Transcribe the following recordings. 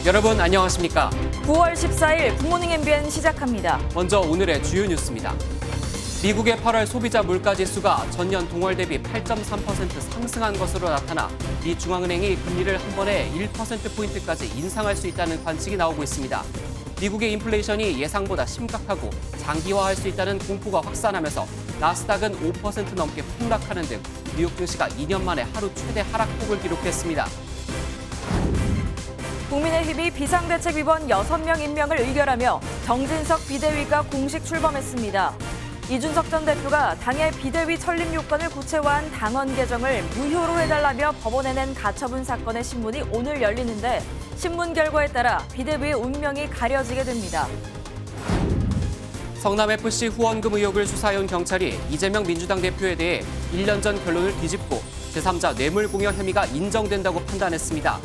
여러분 안녕하십니까? 9월 14일 굿모닝 MBN 시작합니다. 먼저 오늘의 주요 뉴스입니다. 미국의 8월 소비자 물가지수가 전년 동월 대비 8.3% 상승한 것으로 나타나 미 중앙은행이 금리를 한 번에 1%포인트까지 인상할 수 있다는 관측이 나오고 있습니다. 미국의 인플레이션이 예상보다 심각하고 장기화할 수 있다는 공포가 확산하면서 나스닥은 5% 넘게 폭락하는 등 뉴욕 증시가 2년 만에 하루 최대 하락폭을 기록했습니다. 국민의힘이 비상대책위원 6명 임명을 의결하며 정진석 비대위가 공식 출범했습니다. 이준석 전 대표가 당의 비대위 설립 요건을 구체화한 당원 개정을 무효로 해달라며 법원에 낸 가처분 사건의 신문이 오늘 열리는데 신문 결과에 따라 비대위의 운명이 가려지게 됩니다. 성남FC 후원금 의혹을 수사해온 경찰이 이재명 민주당 대표에 대해 1년 전 결론을 뒤집고 제3자 뇌물공여 혐의가 인정된다고 판단했습니다.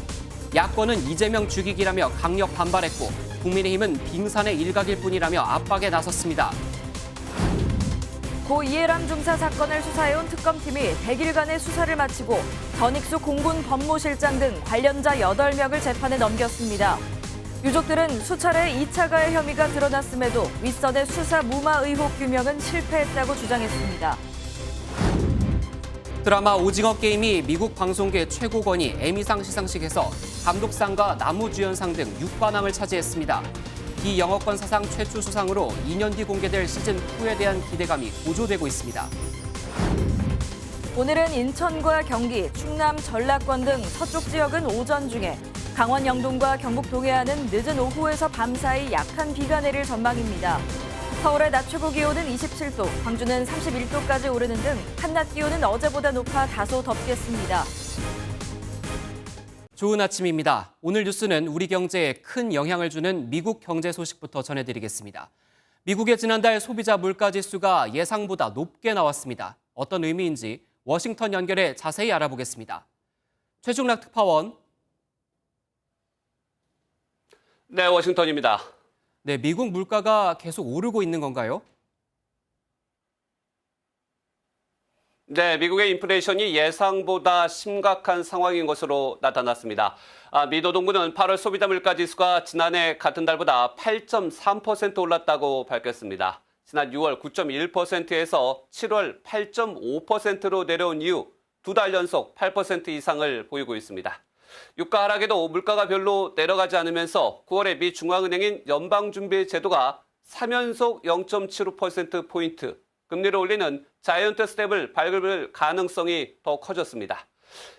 야권은 이재명 죽이기라며 강력 반발했고 국민의힘은 빙산의 일각일 뿐이라며 압박에 나섰습니다. 고 이해람 중사 사건을 수사해온 특검팀이 100일간의 수사를 마치고 전익수 공군 법무실장 등 관련자 8명을 재판에 넘겼습니다. 유족들은 수차례 2차 가해 혐의가 드러났음에도 윗선의 수사 무마 의혹 규명은 실패했다고 주장했습니다. 드라마 오징어 게임이 미국 방송계 최고권위 에미상 시상식에서 감독상과 나무주연상 등 6관왕을 차지했습니다. 비영어권 사상 최초 수상으로 2년 뒤 공개될 시즌2에 대한 기대감이 고조되고 있습니다. 오늘은 인천과 경기, 충남, 전라권 등 서쪽 지역은 오전 중에 강원 영동과 경북 동해안은 늦은 오후에서 밤 사이 약한 비가 내릴 전망입니다. 서울의 낮 최고 기온은 27도, 광주는 31도까지 오르는 등 한낮 기온은 어제보다 높아 다소 덥겠습니다. 좋은 아침입니다. 오늘 뉴스는 우리 경제에 큰 영향을 주는 미국 경제 소식부터 전해드리겠습니다. 미국의 지난달 소비자 물가지수가 예상보다 높게 나왔습니다. 어떤 의미인지 워싱턴 연결해 자세히 알아보겠습니다. 최중락 특파원. 네, 워싱턴입니다. 네, 미국 물가가 계속 오르고 있는 건가요? 네, 미국의 인플레이션이 예상보다 심각한 상황인 것으로 나타났습니다. 미 노동부는 8월 소비자 물가 지수가 지난해 같은 달보다 8.3% 올랐다고 밝혔습니다. 지난 6월 9.1%에서 7월 8.5%로 내려온 이후 2달 연속 8% 이상을 보이고 있습니다. 유가 하락에도 물가가 별로 내려가지 않으면서 9월에 미 중앙은행인 연방준비제도가 3연속 0.75%포인트 금리를 올리는 자이언트 스텝을 밟을 가능성이 더 커졌습니다.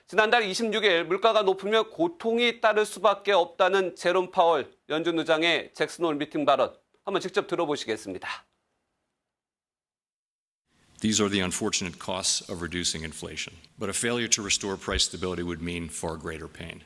지난달 26일 물가가 높으면 고통이 따를 수밖에 없다는 제롬 파월 연준 의장의 잭슨 홀 미팅 발언 한번 직접 들어보시겠습니다. These are the unfortunate costs of reducing inflation. But a failure to restore price stability would mean far greater pain.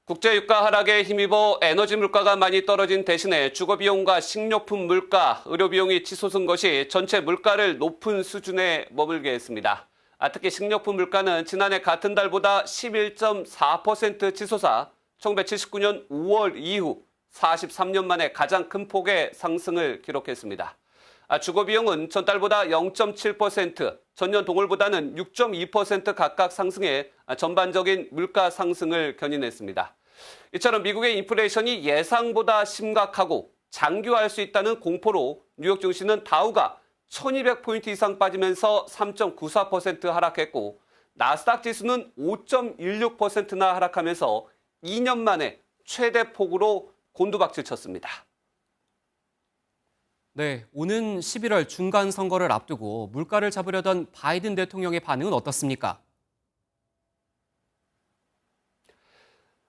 국제 유가 하락에 힘입어 에너지 물가가 많이 떨어진 대신에 주거 비용과 식료품 물가, 의료 비용이 치솟은 것이 전체 물가를 높은 수준에 머물게 했습니다. 특히 식료품 물가는 지난해 같은 달보다 11.4% 치솟아 1979년 5월 이후 43년 만에 가장 큰 폭의 상승을 기록했습니다. 주거 비용은 전달보다 0.7%, 전년 동월보다는 6.2% 각각 상승해 전반적인 물가 상승을 견인했습니다. 이처럼 미국의 인플레이션이 예상보다 심각하고 장기화할 수 있다는 공포로 뉴욕 증시는 다우가 1200포인트 이상 빠지면서 3.94% 하락했고 나스닥 지수는 5.16%나 하락하면서 2년 만에 최대 폭으로 곤두박질 쳤습니다. 네, 오는 11월 중간 선거를 앞두고 물가를 잡으려던 바이든 대통령의 반응은 어떻습니까?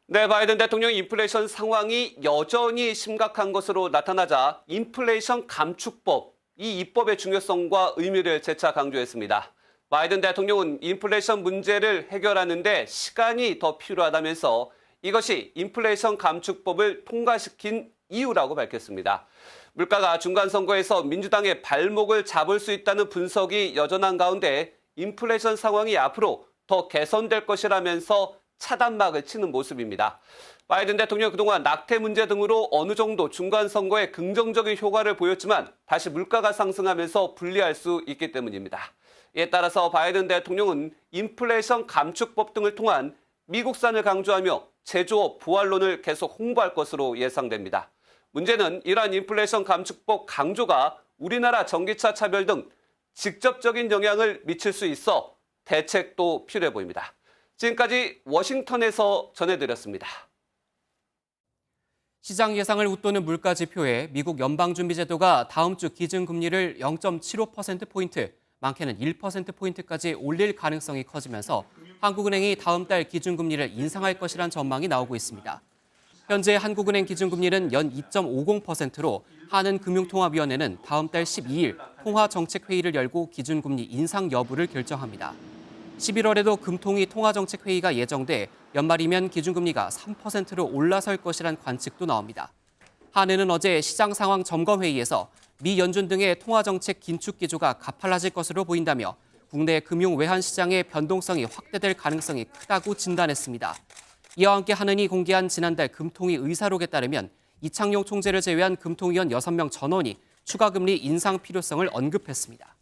네, 바이든 대통령 인플레이션 상황이 여전히 심각한 것으로 나타나자 인플레이션 감축법, 이 입법의 중요성과 의미를 재차 강조했습니다. 바이든 대통령은 인플레이션 문제를 해결하는데 시간이 더 필요하다면서 이것이 인플레이션 감축법을 통과시킨 이유라고 밝혔습니다. 물가가 중간 선거에서 민주당의 발목을 잡을 수 있다는 분석이 여전한 가운데 인플레이션 상황이 앞으로 더 개선될 것이라면서 차단막을 치는 모습입니다. 바이든 대통령 그동안 낙태 문제 등으로 어느 정도 중간 선거에 긍정적인 효과를 보였지만 다시 물가가 상승하면서 불리할 수 있기 때문입니다. 이에 따라서 바이든 대통령은 인플레이션 감축법 등을 통한 미국산을 강조하며 제조업 부활론을 계속 홍보할 것으로 예상됩니다. 문제는 이러한 인플레이션 감축법 강조가 우리나라 전기차 차별 등 직접적인 영향을 미칠 수 있어 대책도 필요해 보입니다. 지금까지 워싱턴에서 전해드렸습니다. 시장 예상을 웃도는 물가지표에 미국 연방준비제도가 다음 주 기준금리를 0.75%포인트, 많게는 1%포인트까지 올릴 가능성이 커지면서 한국은행이 다음 달 기준금리를 인상할 것이란 전망이 나오고 있습니다. 현재 한국은행 기준금리는 연 2.50%로 한은금융통화위원회는 다음 달 12일 통화정책회의를 열고 기준금리 인상 여부를 결정합니다. 11월에도 금통위 통화정책회의가 예정돼 연말이면 기준금리가 3%로 올라설 것이란 관측도 나옵니다. 한은은 어제 시장 상황 점검회의에서 미 연준 등의 통화정책 긴축 기조가 가팔라질 것으로 보인다며 국내 금융 외환 시장의 변동성이 확대될 가능성이 크다고 진단했습니다. 이와 함께 한은이 공개한 지난달 금통위 의사록에 따르면 이창용 총재를 제외한 금통위원 6명 전원이 추가 금리 인상 필요성을 언급했습니다.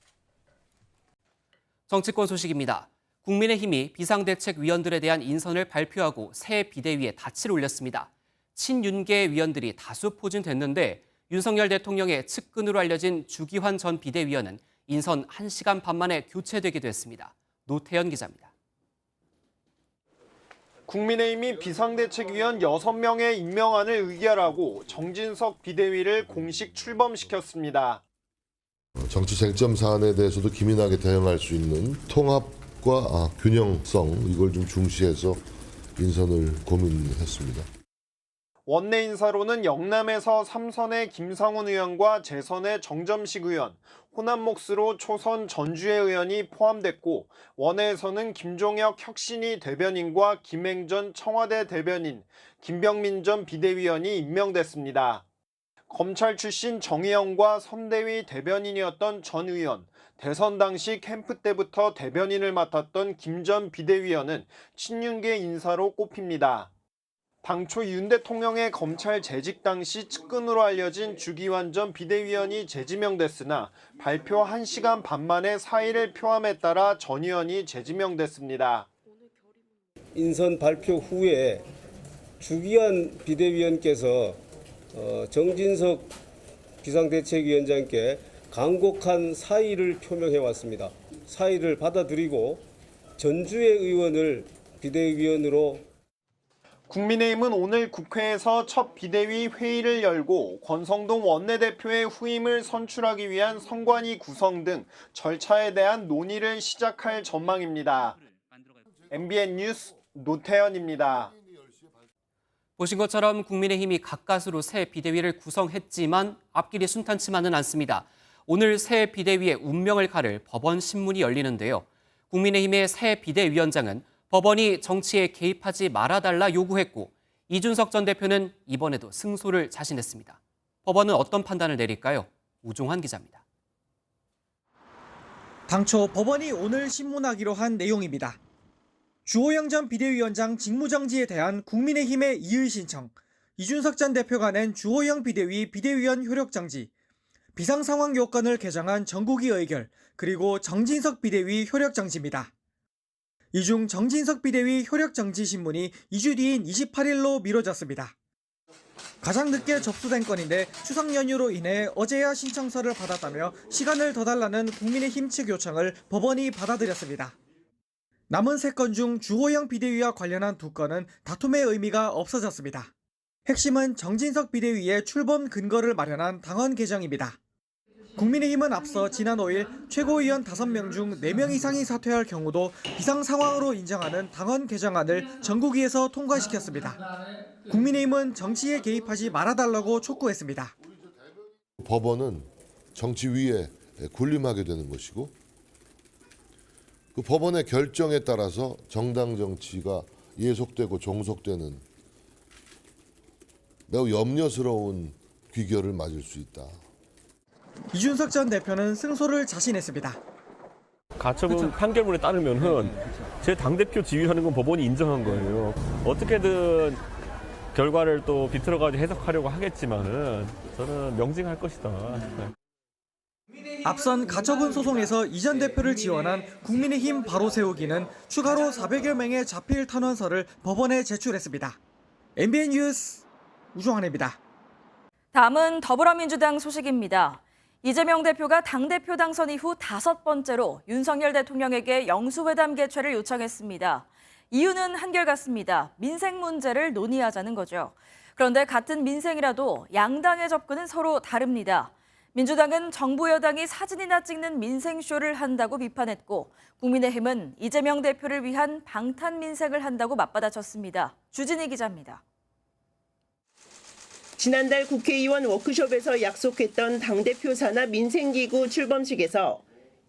정치권 소식입니다. 국민의힘이 비상대책위원들에 대한 인선을 발표하고 새 비대위에 닻을 올렸습니다. 친윤계 위원들이 다수 포진됐는데 윤석열 대통령의 측근으로 알려진 주기환 전 비대위원은 인선 1시간 반 만에 교체되기도 했습니다. 노태현 기자입니다. 국민의힘이 비상대책위원 6명의 임명안을 의결하고 정진석 비대위를 공식 출범시켰습니다. 정치 쟁점 사안에 대해서도 기민하게 대응할 수 있는 통합과 균형성, 이걸 좀 중시해서 인선을 고민했습니다. 원내 인사로는 영남에서 3선의 김상훈 의원과 재선의 정점식 의원, 호남 몫으로 초선 전주혜 의원이 포함됐고, 원내에서는 김종혁 혁신위 대변인과 김행전 청와대 대변인, 김병민 전 비대위원이 임명됐습니다. 검찰 출신 정의영과 선대위 대변인이었던 전 의원, 대선 당시 캠프 때부터 대변인을 맡았던 김 전 비대위원은 친윤계 인사로 꼽힙니다. 당초 윤 대통령의 검찰 재직 당시 측근으로 알려진 주기환 전 비대위원이 재지명됐으나 발표 1시간 반 만에 사의를 표함에 따라 전 의원이 재지명됐습니다. 인선 발표 후에 주기환 비대위원께서 정진석 비상대책위원장께 간곡한 사의를 표명해 왔습니다. 사의를 받아들이고 전주혜 의원을 비대위원으로 국민의힘은 오늘 국회에서 첫 비대위 회의를 열고 권성동 원내대표의 후임을 선출하기 위한 선관위 구성 등 절차에 대한 논의를 시작할 전망입니다. MBN 뉴스 노태현입니다. 보신 것처럼 국민의힘이 가까스로 새 비대위를 구성했지만 앞길이 순탄치만은 않습니다. 오늘 새 비대위의 운명을 가를 법원 신문이 열리는데요. 국민의힘의 새 비대위원장은 법원이 정치에 개입하지 말아달라 요구했고 이준석 전 대표는 이번에도 승소를 자신했습니다. 법원은 어떤 판단을 내릴까요? 우종환 기자입니다. 당초 법원이 오늘 신문하기로 한 내용입니다. 주호영 전 비대위원장 직무정지에 대한 국민의힘의 이의 신청, 이준석 전 대표가 낸 주호영 비대위 비대위원 효력정지, 비상상황 요건을 개정한 전국위 의결, 그리고 정진석 비대위 효력정지입니다. 이 중 정진석 비대위 효력정지 신문이 2주 뒤인 28일로 미뤄졌습니다. 가장 늦게 접수된 건인데 추석 연휴로 인해 어제야 신청서를 받았다며 시간을 더 달라는 국민의힘 측 요청을 법원이 받아들였습니다. 남은 3건 중 주호영 비대위와 관련한 2건은 다툼의 의미가 없어졌습니다. 핵심은 정진석 비대위의 출범 근거를 마련한 당헌 개정입니다. 국민의힘은 앞서 지난 5일 최고위원 5명 중 4명 이상이 사퇴할 경우도 비상상황으로 인정하는 당헌 개정안을 전국위에서 통과시켰습니다. 국민의힘은 정치에 개입하지 말아달라고 촉구했습니다. 법원은 정치 위에 군림하게 되는 것이고 그 법원의 결정에 따라서 정당 정치가 예속되고 종속되는 매우 염려스러운 귀결을 맞을 수 있다. 이준석 전 대표는 승소를 자신했습니다. 가처분 판결문에 따르면은 제 당대표 지휘하는 건 법원이 인정한 거예요. 어떻게든 결과를 또 비틀어가지고 해석하려고 하겠지만은 저는 명징할 것이다. 앞선 가처분 소송에서 이 전 대표를 지원한 국민의힘 바로 세우기는 추가로 400여 명의 자필 탄원서를 법원에 제출했습니다. MBN 뉴스 우종환입니다. 다음은 더불어민주당 소식입니다. 이재명 대표가 당대표 당선 이후 5번째로 윤석열 대통령에게 영수회담 개최를 요청했습니다. 이유는 한결같습니다. 민생 문제를 논의하자는 거죠. 그런데 같은 민생이라도 양당의 접근은 서로 다릅니다. 민주당은 정부 여당이 사진이나 찍는 민생쇼를 한다고 비판했고 국민의힘은 이재명 대표를 위한 방탄 민생을 한다고 맞받아쳤습니다. 주진희 기자입니다. 지난달 국회의원 워크숍에서 약속했던 당대표 산하 민생기구 출범식에서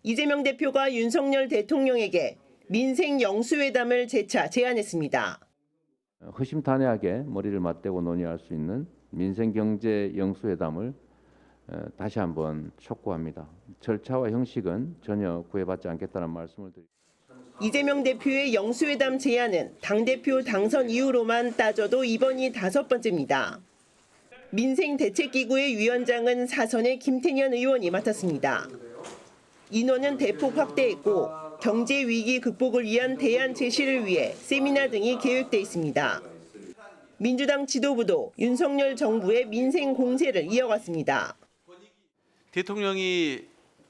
이재명 대표가 윤석열 대통령에게 민생 영수회담을 재차 제안했습니다. 허심탄회하게 머리를 맞대고 논의할 수 있는 민생경제 영수회담을 다시 한번 촉구합니다. 절차와 형식은 전혀 구애받지 않겠다는 말씀을 드립니다. 이재명 대표의 영수회담 제안은 당대표 당선 이후로만 따져도 이번이 5번째입니다. 민생대책기구의 위원장은 사선의 김태년 의원이 맡았습니다. 인원은 대폭 확대했고 경제위기 극복을 위한 대안 제시를 위해 세미나 등이 계획돼 있습니다. 민주당 지도부도 윤석열 정부의 민생 공세를 이어갔습니다. 대통령이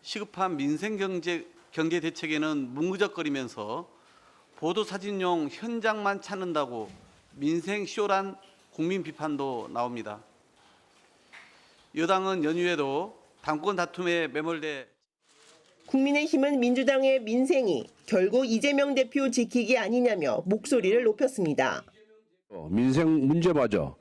시급한 민생 경제 대책에는 뭉그적거리면서 보도사진용 현장만 찾는다고 민생 쇼란 국민 비판도 나옵니다. 여당은 연휴에도 당권 다툼에 매몰돼 국민의힘은 민주당의 민생이 결국 이재명 대표 지키기 아니냐며 목소리를 높였습니다. 민생 문제마저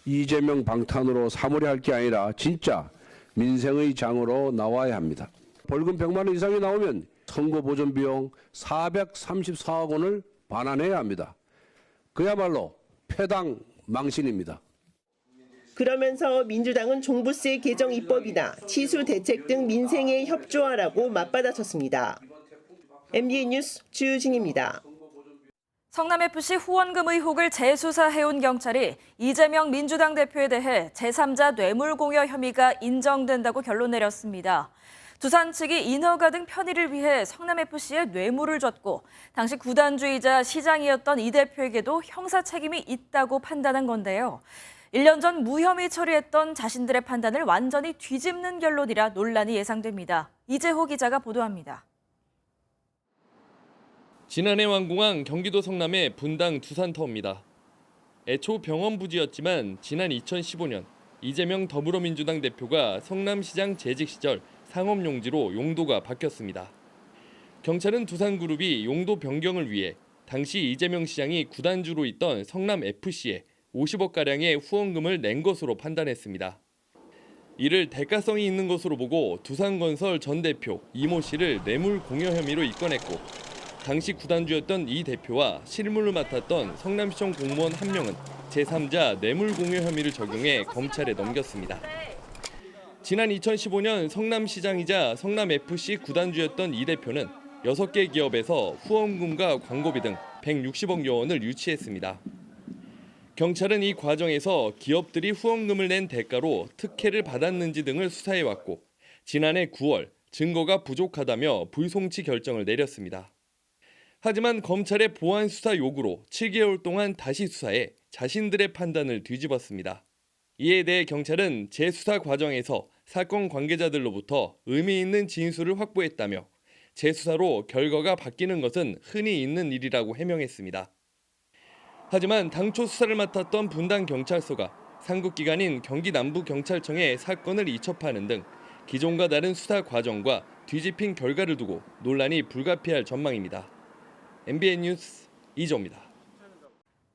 이재명 방탄으로 사물이 할 게 아니라 진짜 민생의 장으로 나와야 합니다. 벌금 100만 원 이상이 나오면 선거 보전 비용 434억 원을 반환해야 합니다. 그야말로 패당 망신입니다. 그러면서 민주당은 종부세 개정 입법이나 치수 대책 등 민생에 협조하라고 맞받아쳤습니다. MBN 뉴스 주진입니다. 성남FC 후원금 의혹을 재수사해온 경찰이 이재명 민주당 대표에 대해 제3자 뇌물공여 혐의가 인정된다고 결론 내렸습니다. 두산 측이 인허가 등 편의를 위해 성남FC에 뇌물을 줬고 당시 구단주이자 시장이었던 이 대표에게도 형사 책임이 있다고 판단한 건데요. 1년 전 무혐의 처리했던 자신들의 판단을 완전히 뒤집는 결론이라 논란이 예상됩니다. 이재호 기자가 보도합니다. 지난해 완공한 경기도 성남의 분당 두산터입니다. 애초 병원 부지였지만 지난 2015년 이재명 더불어민주당 대표가 성남시장 재직 시절 상업용지로 용도가 바뀌었습니다. 경찰은 두산그룹이 용도 변경을 위해 당시 이재명 시장이 구단주로 있던 성남FC에 50억가량의 후원금을 낸 것으로 판단했습니다. 이를 대가성이 있는 것으로 보고 두산건설 전 대표 이모 씨를 뇌물 공여 혐의로 입건했고 당시 구단주였던 이 대표와 실무를 맡았던 성남시청 공무원 한 명은 제3자 뇌물 공여 혐의를 적용해 검찰에 넘겼습니다. 지난 2015년 성남시장이자 성남FC 구단주였던 이 대표는 6개 기업에서 후원금과 광고비 등 160억여 원을 유치했습니다. 경찰은 이 과정에서 기업들이 후원금을 낸 대가로 특혜를 받았는지 등을 수사해왔고 지난해 9월 증거가 부족하다며 불송치 결정을 내렸습니다. 하지만 검찰의 보안 수사 요구로 7개월 동안 다시 수사해 자신들의 판단을 뒤집었습니다. 이에 대해 경찰은 재수사 과정에서 사건 관계자들로부터 의미 있는 진술을 확보했다며 재수사로 결과가 바뀌는 것은 흔히 있는 일이라고 해명했습니다. 하지만 당초 수사를 맡았던 분당경찰서가 상급기관인 경기남부경찰청에 사건을 이첩하는 등 기존과 다른 수사 과정과 뒤집힌 결과를 두고 논란이 불가피할 전망입니다. MBN 뉴스 이조입니다.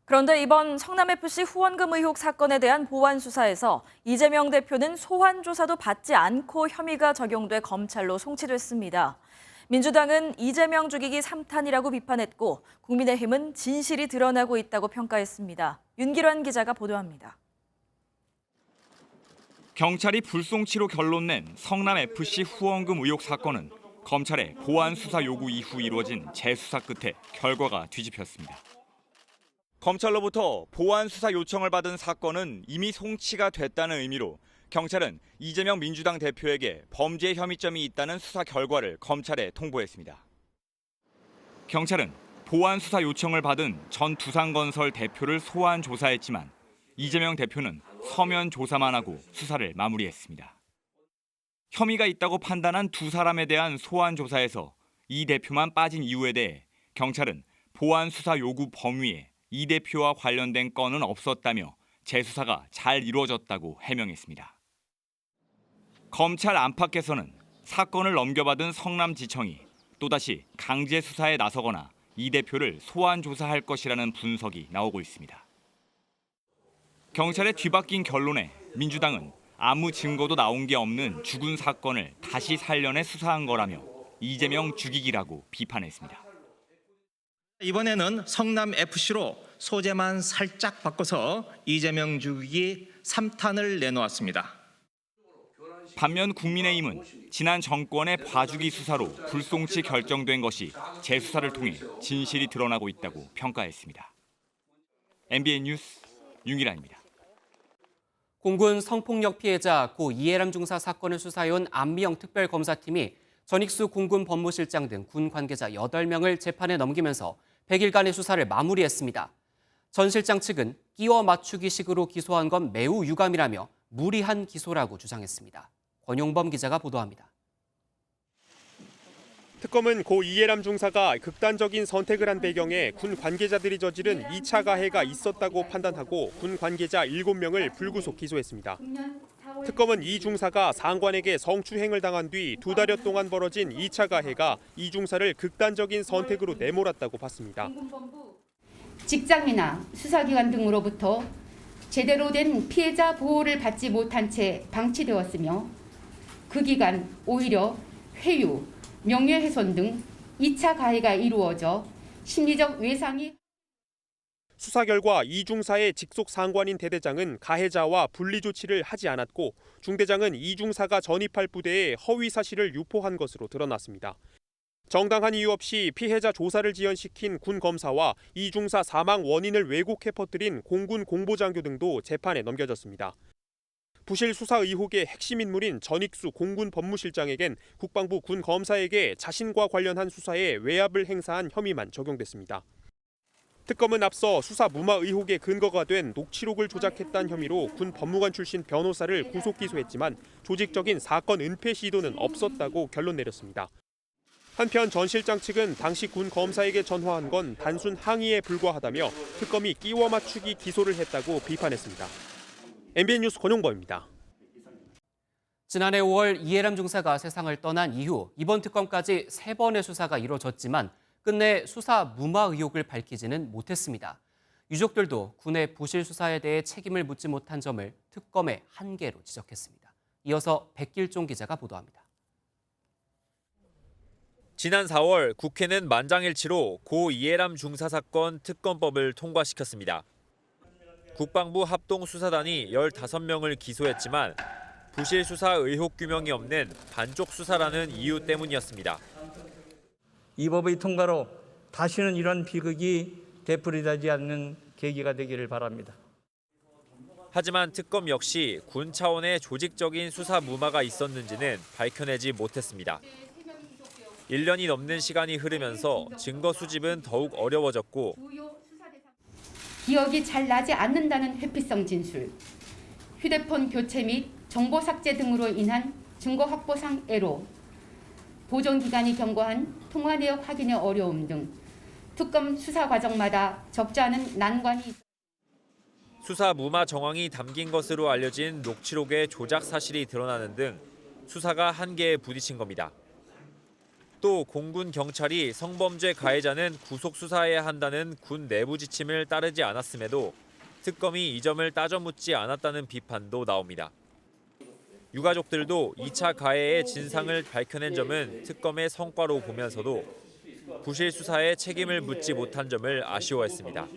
그런데 이번 성남FC 후원금 의혹 사건에 대한 보완 수사에서 이재명 대표는 소환 조사도 받지 않고 혐의가 적용돼 검찰로 송치됐습니다. 민주당은 이재명 죽이기 3탄이라고 비판했고 국민의힘은 진실이 드러나고 있다고 평가했습니다. 윤기란 기자가 보도합니다. 경찰이 불송치로 결론 낸 성남FC 후원금 의혹 사건은 검찰의 보완 수사 요구 이후 이루어진 재수사 끝에 결과가 뒤집혔습니다. 검찰로부터 보완 수사 요청을 받은 사건은 이미 송치가 됐다는 의미로 경찰은 이재명 민주당 대표에게 범죄 혐의점이 있다는 수사 결과를 검찰에 통보했습니다. 경찰은 보완 수사 요청을 받은 전 두산건설 대표를 소환 조사했지만 이재명 대표는 서면 조사만 하고 수사를 마무리했습니다. 혐의가 있다고 판단한 두 사람에 대한 소환 조사에서 이 대표만 빠진 이유에 대해 경찰은 보완 수사 요구 범위에 이 대표와 관련된 건은 없었다며 재수사가 잘 이루어졌다고 해명했습니다. 검찰 안팎에서는 사건을 넘겨받은 성남지청이 또다시 강제 수사에 나서거나 이 대표를 소환 조사할 것이라는 분석이 나오고 있습니다. 경찰의 뒤바뀐 결론에 민주당은 아무 증거도 나온 게 없는 죽은 사건을 다시 살려내 수사한 거라며 이재명 죽이기라고 비판했습니다. 이번에는 성남FC로 소재만 살짝 바꿔서 이재명 죽이기 3탄을 내놓았습니다. 반면 국민의힘은 지난 정권의 봐주기 수사로 불송치 결정된 것이 재수사를 통해 진실이 드러나고 있다고 평가했습니다. MBN 뉴스 윤기란입니다. 공군 성폭력 피해자 고 이해람 중사 사건을 수사해온 안미영 특별검사팀이 전익수 공군 법무실장 등 군 관계자 8명을 재판에 넘기면서 100일간의 수사를 마무리했습니다. 전 실장 측은 끼워 맞추기식으로 기소한 건 매우 유감이라며 무리한 기소라고 주장했습니다. 권용범 기자가 보도합니다. 특검은 고 이해람 중사가 극단적인 선택을 한 배경에 군 관계자들이 저지른 2차 가해가 있었다고 판단하고 군 관계자 7명을 불구속 기소했습니다. 특검은 이 중사가 상관에게 성추행을 당한 뒤 2달여 동안 벌어진 2차 가해가 이 중사를 극단적인 선택으로 내몰았다고 봤습니다. 직장이나 수사기관 등으로부터 제대로 된 피해자 보호를 받지 못한 채 방치되었으며 그 기간 오히려 회유, 명예훼손 등 2차 가해가 이루어져 심리적 외상이 수사 결과 이 중사의 직속 상관인 대대장은 가해자와 분리 조치를 하지 않았고 중대장은 이 중사가 전입할 부대에 허위 사실을 유포한 것으로 드러났습니다. 정당한 이유 없이 피해자 조사를 지연시킨 군 검사와 이 중사 사망 원인을 왜곡해 퍼뜨린 공군 공보장교 등도 재판에 넘겨졌습니다. 부실 수사 의혹의 핵심 인물인 전익수 공군 법무실장에겐 국방부 군 검사에게 자신과 관련한 수사에 외압을 행사한 혐의만 적용됐습니다. 특검은 앞서 수사 무마 의혹의 근거가 된 녹취록을 조작했다는 혐의로 군 법무관 출신 변호사를 구속 기소했지만 조직적인 사건 은폐 시도는 없었다고 결론 내렸습니다. 한편 전 실장 측은 당시 군 검사에게 전화한 건 단순 항의에 불과하다며 특검이 끼워 맞추기 기소를 했다고 비판했습니다. MBN 뉴스 권용범입니다. 지난해 5월 이해람 중사가 세상을 떠난 이후 이번 특검까지 3번의 수사가 이뤄졌지만 끝내 수사 무마 의혹을 밝히지는 못했습니다. 유족들도 군의 부실 수사에 대해 책임을 묻지 못한 점을 특검의 한계로 지적했습니다. 이어서 백길종 기자가 보도합니다. 지난 4월 국회는 만장일치로 고 이해람 중사 사건 특검법을 통과시켰습니다. 국방부 합동수사단이 15명을 기소했지만 부실 수사 의혹 규명이 없는 반쪽 수사라는 이유 때문이었습니다. 이 법의 통과로 다시는 이런 비극이 되풀이되지 않는 계기가 되기를 바랍니다. 하지만 특검 역시 군 차원의 조직적인 수사 무마가 있었는지는 밝혀내지 못했습니다. 1년이 넘는 시간이 흐르면서 증거 수집은 더욱 어려워졌고 기억이 잘 나지 않는다는 회피성 진술, 휴대폰 교체 및 정보 삭제 등으로 인한 증거 확보상 애로, 보존기간이 경과한 통화 내역 확인의 어려움 등 특검 수사 과정마다 적지 않은 난관이 있습니다. 수사 무마 정황이 담긴 것으로 알려진 녹취록의 조작 사실이 드러나는 등 수사가 한계에 부딪힌 겁니다. 또 공군 경찰이 성범죄 가해자는 구속 수사해야 한다는 군 내부 지침을 따르지 않았음에도 특검이 이 점을 따져 묻지 않았다는 비판도 나옵니다. 유가족들도 2차 가해의 진상을 밝혀낸 점은 특검의 성과로 보면서도 부실 수사에 책임을 묻지 못한 점을 아쉬워했습니다.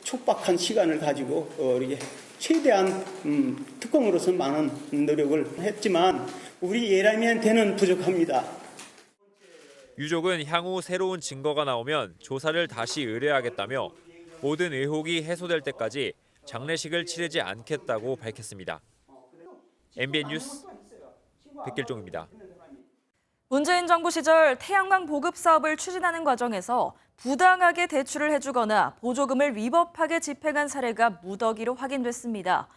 촉박한 시간을 가지고 이렇게 최대한 특검으로서 많은 노력을 했지만 우리 예람이한테는 부족합니다. 유족은 향후 새로운 증거가 나오면 조사를 다시 의뢰하겠다며 모든 의혹이 해소될 때까지 장례식을 치르지 않겠다고 밝혔습니다. MBN 뉴스 백길종입니다. 문재인 정부 시절 태양광 보급 사업을 추진하는 과정에서 부당하게 대출을 해주거나 보조금을 위법하게 집행한 사례가 무더기로 확인됐습니다.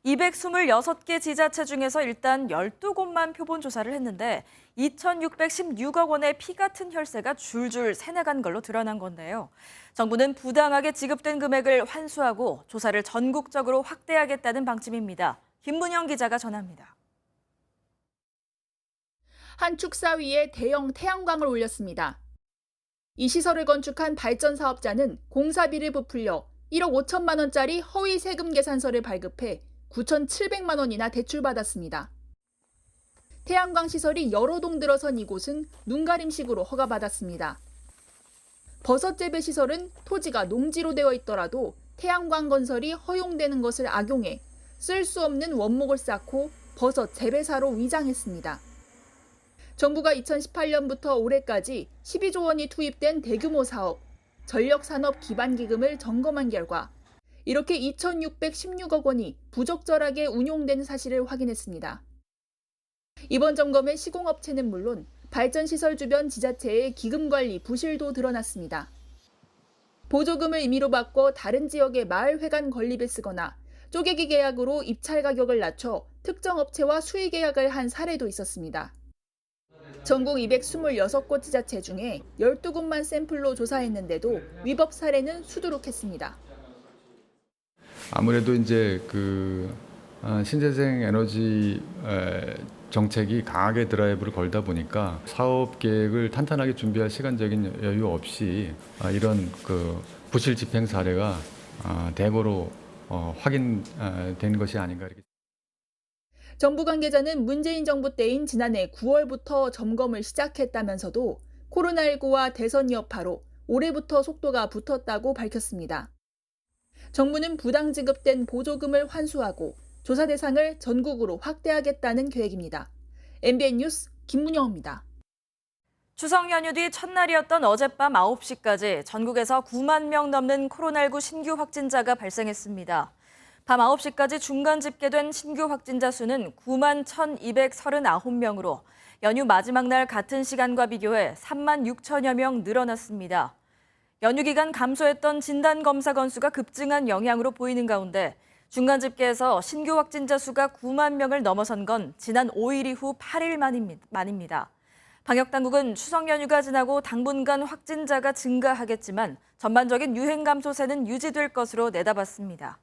226개 지자체 중에서 일단 12곳만 표본 조사를 했는데 2,616억 원의 피 같은 혈세가 줄줄 새나간 걸로 드러난 건데요. 정부는 부당하게 지급된 금액을 환수하고 조사를 전국적으로 확대하겠다는 방침입니다. 김문영 기자가 전합니다. 한 축사 위에 대형 태양광을 올렸습니다. 이 시설을 건축한 발전 사업자는 공사비를 부풀려 1억 5천만 원짜리 허위 세금 계산서를 발급해 9,700만 원이나 대출받았습니다. 태양광 시설이 여러 동 들어선 이곳은 눈가림식으로 허가받았습니다. 버섯 재배 시설은 토지가 농지로 되어 있더라도 태양광 건설이 허용되는 것을 악용해 쓸 수 없는 원목을 쌓고 버섯 재배사로 위장했습니다. 정부가 2018년부터 올해까지 12조 원이 투입된 대규모 사업, 전력산업기반기금을 점검한 결과 이렇게 2,616억 원이 부적절하게 운용된 사실을 확인했습니다. 이번 점검에 시공업체는 물론 발전시설 주변 지자체의 기금관리 부실도 드러났습니다. 보조금을 임의로 받고 다른 지역의 마을회관 건립에 쓰거나 쪼개기 계약으로 입찰 가격을 낮춰 특정 업체와 수의 계약을 한 사례도 있었습니다. 전국 226곳 지자체 중에 12곳만 샘플로 조사했는데도 위법 사례는 수두룩했습니다. 아무래도 이제 신재생 에너지 정책이 강하게 드라이브를 걸다 보니까 사업 계획을 탄탄하게 준비할 시간적인 여유 없이 이런 부실 집행 사례가 대거로 확인된 것이 아닌가 이렇게. 정부 관계자는 문재인 정부 때인 지난해 9월부터 점검을 시작했다면서도 코로나19와 대선 여파로 올해부터 속도가 붙었다고 밝혔습니다. 정부는 부당 지급된 보조금을 환수하고 조사 대상을 전국으로 확대하겠다는 계획입니다. MBN 뉴스 김문영입니다. 추석 연휴 뒤 첫날이었던 어젯밤 9시까지 전국에서 9만 명 넘는 코로나19 신규 확진자가 발생했습니다. 밤 9시까지 중간 집계된 신규 확진자 수는 9만 1,239명으로 연휴 마지막 날 같은 시간과 비교해 3만 6천여 명 늘어났습니다. 연휴 기간 감소했던 진단검사 건수가 급증한 영향으로 보이는 가운데 중간 집계에서 신규 확진자 수가 9만 명을 넘어선 건 지난 5일 이후 8일 만입니다. 방역당국은 추석 연휴가 지나고 당분간 확진자가 증가하겠지만 전반적인 유행 감소세는 유지될 것으로 내다봤습니다.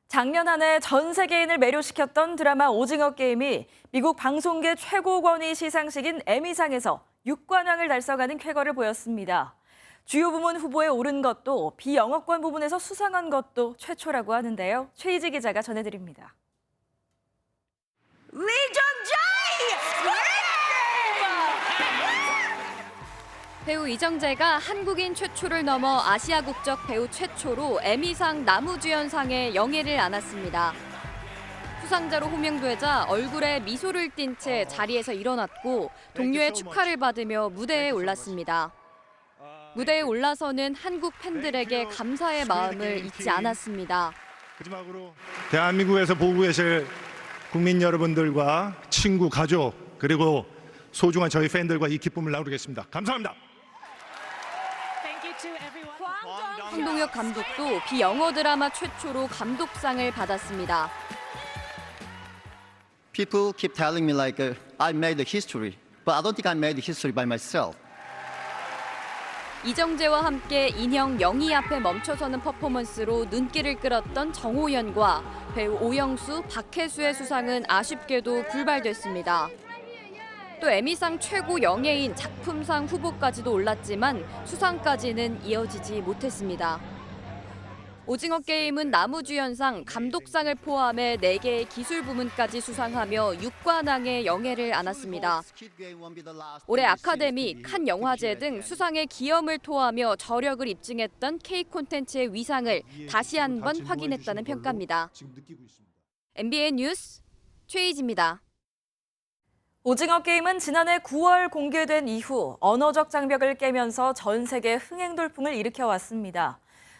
작년 한 해 전 세계인을 매료시켰던 드라마 오징어 게임이 미국 방송계 최고 권위 시상식인 에미상에서 6관왕을 달성하는 쾌거를 보였습니다. 주요 부문 후보에 오른 것도 비영어권 부분에서 수상한 것도 최초라고 하는데요. 최희지 기자가 전해드립니다. 배우 이정재가 한국인 최초를 넘어 아시아 국적 배우 최초로 에미상 나무주연상에 영예를 안았습니다. 수상자로 호명되자 얼굴에 미소를 띤 채 자리에서 일어났고 동료의 축하를 받으며 무대에 올랐습니다. 무대에 올라서는 한국 팬들에게 감사의 마음을 잊지 않았습니다. 마지막으로 대한민국에서 보고 계실 국민 여러분들과 친구, 가족 그리고 소중한 저희 팬들과 이 기쁨을 나누겠습니다. 감사합니다. 황동혁 감독도 비영어 드라마 최초로 감독상을 받았습니다. People keep telling me like I made the history, but I don't think I made the history by myself. 이정재와 함께 인형 영희 앞에 멈춰서는 퍼포먼스로 눈길을 끌었던 정호연과 배우 오영수, 박혜수의 수상은 아쉽게도 불발됐습니다. 또 에미상 최고 영예인 작품상 후보까지도 올랐지만 수상까지는 이어지지 못했습니다. 오징어 게임은 나무주연상, 감독상을 포함해 4개의 기술 부문까지 수상하며 6관왕의 영예를 안았습니다. 올해 아카데미, 칸 영화제 등 수상의 기염을 토하며 저력을 입증했던 K 콘텐츠의 위상을 다시 한번 확인했다는 평가입니다. MBN 뉴스 최희지입니다. 오징어 게임은 지난해 9월 공개된 이후 언어적 장벽을 깨면서 전 세계 흥행 돌풍을 일으켜왔습니다.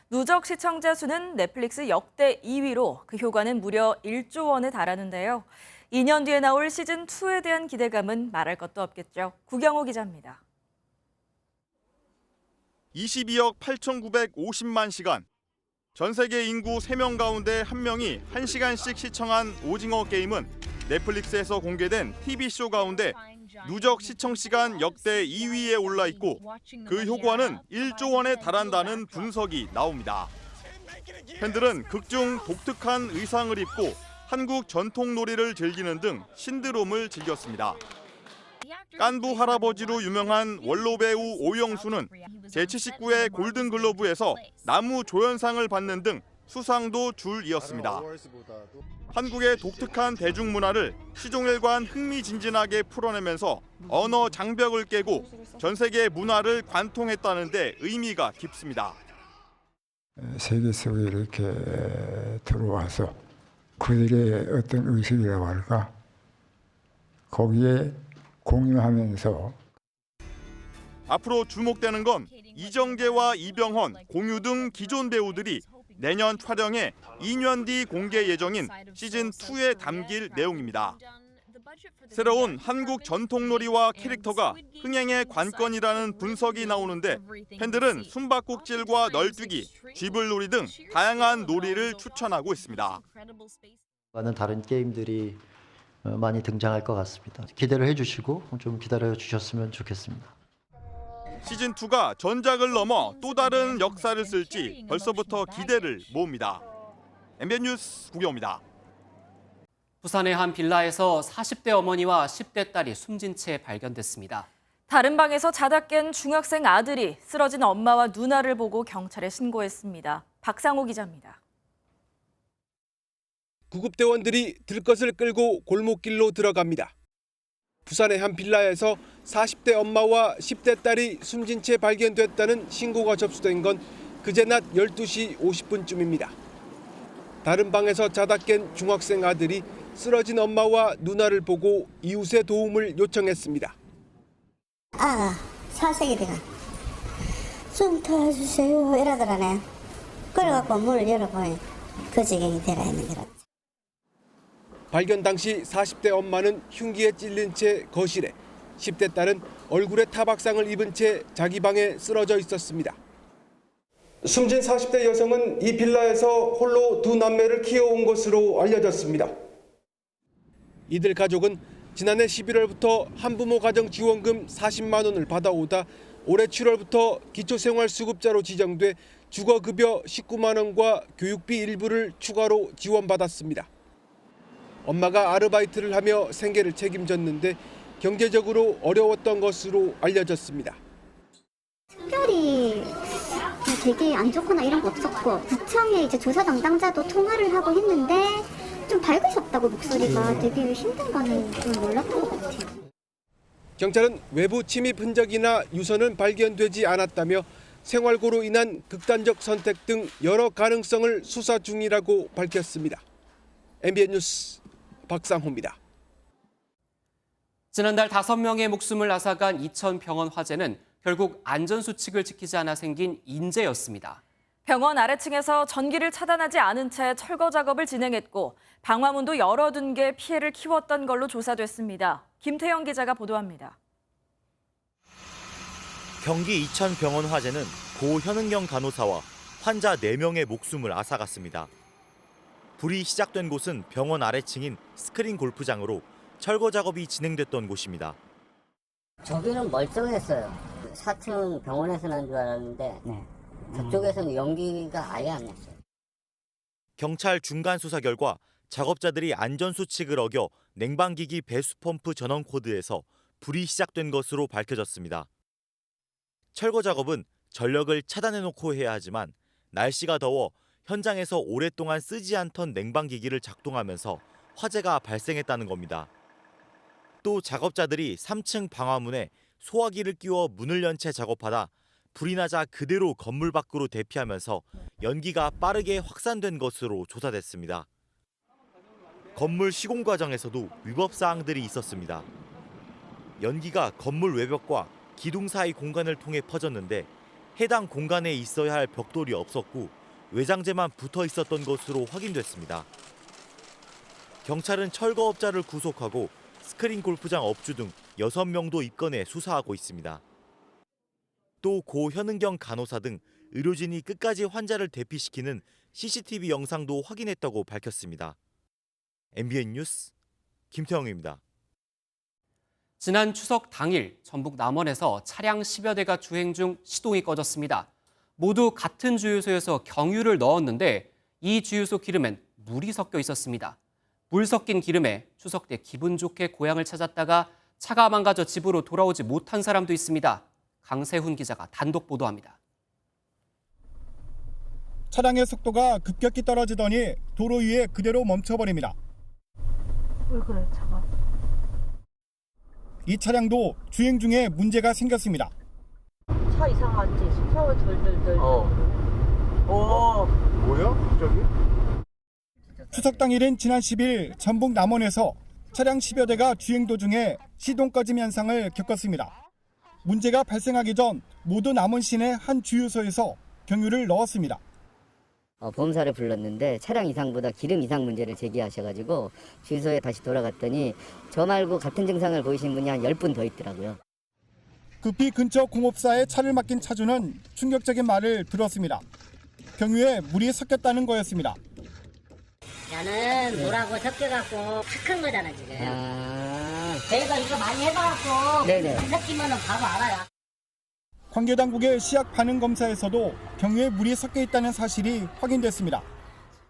누적 시청자 수는 넷플릭스 역대 2위로 그 효과는 무려 1조 원에 달하는데요. 2년 뒤에 나올 시즌2에 대한 기대감은 말할 것도 없겠죠. 구경호 기자입니다. 22억 8,950만 시간. 전 세계 인구 3명 가운데 1명이 1시간씩 시청한 오징어 게임은 넷플릭스에서 공개된 TV쇼 가운데 누적 시청 시간 역대 2위에 올라 있고 그 효과는 1조 원에 달한다는 분석이 나옵니다. 팬들은 극중 독특한 의상을 입고 한국 전통 놀이를 즐기는 등 신드롬을 즐겼습니다. 깐부 할아버지로 유명한 원로 배우 오영수는 제79회 골든글로브에서 나무 조연상을 받는 등 수상도 줄이었습니다. 한국의 독특한 대중문화를 시종일관 흥미진진하게 풀어내면서 언어 장벽을 깨고 전 세계 문화를 관통했다는 데 의미가 깊습니다. 세계 속에 이렇게 들어와서 그들의 어떤 의식이라고 할까? 거기에 공유하면서 앞으로 주목되는 건 이정재와 이병헌, 공유 등 기존 배우들이 내년 촬영에 2년 뒤 공개 예정인 시즌2에 담길 내용입니다. 새로운 한국 전통놀이와 캐릭터가 흥행의 관건이라는 분석이 나오는데 팬들은 숨바꼭질과 널뛰기, 쥐불놀이 등 다양한 놀이를 추천하고 있습니다. 다른 게임들이 많이 등장할 것 같습니다. 기대를 해주시고 좀 기다려 주셨으면 좋겠습니다. 시즌2가 전작을 넘어 또 다른 역사를 쓸지 벌써부터 기대를 모읍니다. MBN 뉴스 구경호입니다. 부산의 한 빌라에서 40대 어머니와 10대 딸이 숨진 채 발견됐습니다. 다른 방에서 자다 깬 중학생 아들이 쓰러진 엄마와 누나를 보고 경찰에 신고했습니다. 박상호 기자입니다. 구급대원들이 들것을 끌고 골목길로 들어갑니다. 부산의 한 빌라에서 40대 엄마와 10대 딸이 숨진 채 발견됐다는 신고가 접수된 건 그제 낮 12시 50분쯤입니다. 다른 방에서 자다 깬 중학생 아들이 쓰러진 엄마와 누나를 보고 이웃의 도움을 요청했습니다. 사색이가 좀 도와주세요 이러더라네. 그래갖고 문을 열어보니 그 지경이 되어 있는 거라. 발견 당시 40대 엄마는 흉기에 찔린 채 거실에, 10대 딸은 얼굴에 타박상을 입은 채 자기 방에 쓰러져 있었습니다. 숨진 40대 여성은 이 빌라에서 홀로 두 남매를 키워온 것으로 알려졌습니다. 이들 가족은 지난해 11월부터 한부모 가정지원금 40만 원을 받아오다 올해 7월부터 기초생활수급자로 지정돼 주거급여 19만 원과 교육비 일부를 추가로 지원받았습니다. 엄마가 아르바이트를 하며 생계를 책임졌는데 경제적으로 어려웠던 것으로 알려졌습니다. 특별히 되게 안 좋거나 이런 거 없었고 구청에 이제 조사 담당자도 통화를 하고 했는데 좀 밝으셨다고 목소리가 되게 힘든 거는 좀 몰랐던 것 같아요. 경찰은 외부 침입 흔적이나 유서는 발견되지 않았다며 생활고로 인한 극단적 선택 등 여러 가능성을 수사 중이라고 밝혔습니다. MBN 뉴스 박상호입니다. 지난달 5명의 목숨을 앗아간 이천 병원 화재는 결국 안전수칙을 지키지 않아 생긴 인재였습니다. 병원 아래층에서 전기를 차단하지 않은 채 철거 작업을 진행했고 방화문도 열어둔 게 피해를 키웠던 걸로 조사됐습니다. 김태영 기자가 보도합니다. 경기 이천병원 화재는 고 현은경 간호사와 환자 4명의 목숨을 앗아갔습니다. 불이 시작된 곳은 병원 아래층인 스크린 골프장으로 철거 작업이 진행됐던 곳입니다. 저기는 멀쩡했어요. 4층 병원에서 난 줄 알았는데 저쪽에서는 연기가 아예 안 났어요. 경찰 중간 수사 결과 작업자들이 안전수칙을 어겨 냉방기기 배수펌프 전원 코드에서 불이 시작된 것으로 밝혀졌습니다. 철거 작업은 전력을 차단해놓고 해야 하지만 날씨가 더워 현장에서 오랫동안 쓰지 않던 냉방기기를 작동하면서 화재가 발생했다는 겁니다. 또 작업자들이 3층 방화문에 소화기를 끼워 문을 연 채 작업하다 불이 나자 그대로 건물 밖으로 대피하면서 연기가 빠르게 확산된 것으로 조사됐습니다. 건물 시공 과정에서도 위법 사항들이 있었습니다. 연기가 건물 외벽과 기둥 사이 공간을 통해 퍼졌는데 해당 공간에 있어야 할 벽돌이 없었고 외장재만 붙어 있었던 것으로 확인됐습니다. 경찰은 철거업자를 구속하고 스크린 골프장 업주 등 6명도 입건해 수사하고 있습니다. 또 고 현은경 간호사 등 의료진이 끝까지 환자를 대피시키는 CCTV 영상도 확인했다고 밝혔습니다. MBN 뉴스 김태형입니다. 지난 추석 당일 전북 남원에서 차량 10여 대가 주행 중 시동이 꺼졌습니다. 모두 같은 주유소에서 경유를 넣었는데 이 주유소 기름엔 물이 섞여 있었습니다. 물 섞인 기름에 추석 때 기분 좋게 고향을 찾았다가 차가 망가져 집으로 돌아오지 못한 사람도 있습니다. 강세훈 기자가 단독 보도합니다. 차량의 속도가 급격히 떨어지더니 도로 위에 그대로 멈춰버립니다. 왜 그래, 차가? 이 차량도 주행 중에 문제가 생겼습니다. 차 이상하지? 샤워 덜덜덜. 뭐야? 갑자기? 추석 당일인 지난 10일 전북 남원에서 차량 10여 대가 주행 도중에 시동 꺼짐 현상을 겪었습니다. 문제가 발생하기 전 모두 남원 시내 한 주유소에서 경유를 넣었습니다. 보험사를 불렀는데 차량 이상보다 기름 이상 문제를 제기하셔가지고 주유소에 다시 돌아갔더니 저 말고 같은 증상을 보이신 분이 한 10분 더 있더라고요. 급히 근처 공업사에 차를 맡긴 차주는 충격적인 말을 들었습니다. 경유에 물이 섞였다는 거였습니다. 나는 물하고 섞여갖고 탁한 거잖아 지금. 저희가 이거 많이 해봐갖고 섞이면 바로 알아요. 관계당국의 시약 반응 검사에서도 경유에 물이 섞여 있다는 사실이 확인됐습니다.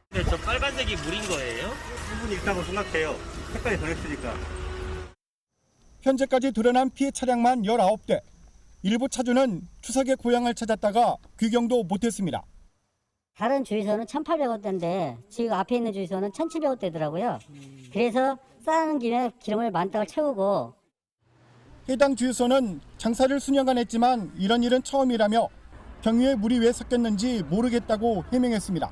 네, 저 빨간색이 물인 거예요? 수분이 있다고 생각해요. 색깔이 변했으니까. 현재까지 드러난 피해 차량만 19대. 일부 차주는 추석에 고향을 찾았다가 귀경도 못했습니다. 다른 주유소는 1,800원대인데 지금 앞에 있는 주유소는 1,700원대더라고요. 그래서 싸는 김에 기름을 만땅을 채우고 해당 주유소는 장사를 수년간 했지만 이런 일은 처음이라며 경유에 물이 왜 섞였는지 모르겠다고 해명했습니다.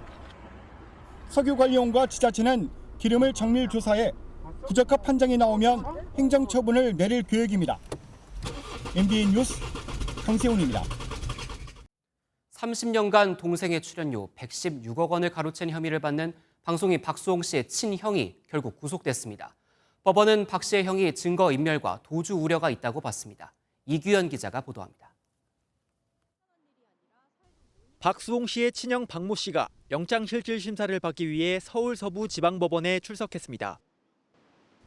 석유관리원과 지자체는 기름을 정밀 조사해 부적합 판정이 나오면 행정처분을 내릴 계획입니다. MBN 뉴스 강세훈입니다. 30년간 동생의 출연료 116억 원을 가로챈 혐의를 받는 방송인 박수홍 씨의 친형이 결국 구속됐습니다. 법원은 박 씨의 형이 증거인멸과 도주 우려가 있다고 봤습니다. 이규현 기자가 보도합니다. 박수홍 씨의 친형 박모 씨가 영장실질심사를 받기 위해 서울 서부지방법원에 출석했습니다.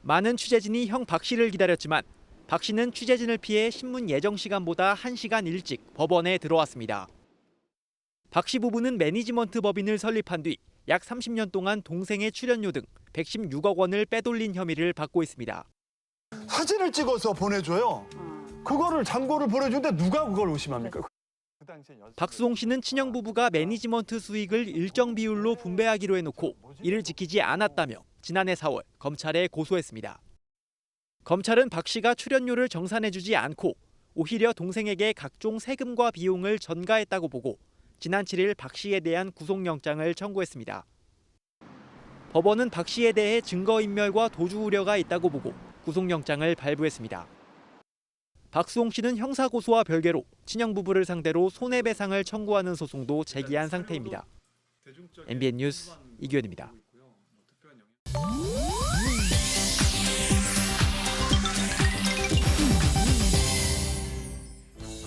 많은 취재진이 형 박 씨를 기다렸지만 박 씨는 취재진을 피해 신문 예정 시간보다 1시간 일찍 법원에 들어왔습니다. 박 씨 부부는 매니지먼트 법인을 설립한 뒤 약 30년 동안 동생의 출연료 등 116억 원을 빼돌린 혐의를 받고 있습니다. 사진을 찍어서 보내줘요. 그거를 잔고를 보내주는데 누가 그걸 의심합니까? 박수홍 씨는 친형 부부가 매니지먼트 수익을 일정 비율로 분배하기로 해놓고 이를 지키지 않았다며 지난해 4월 검찰에 고소했습니다. 검찰은 박 씨가 출연료를 정산해주지 않고 오히려 동생에게 각종 세금과 비용을 전가했다고 보고 지난 7일 박 씨에 대한 구속영장을 청구했습니다. 법원은 박 씨에 대해 증거인멸과 도주 우려가 있다고 보고 구속영장을 발부했습니다. 박수홍 씨는 형사고소와 별개로 친형 부부를 상대로 손해배상을 청구하는 소송도 제기한 상태입니다. MBN 뉴스 이규현입니다.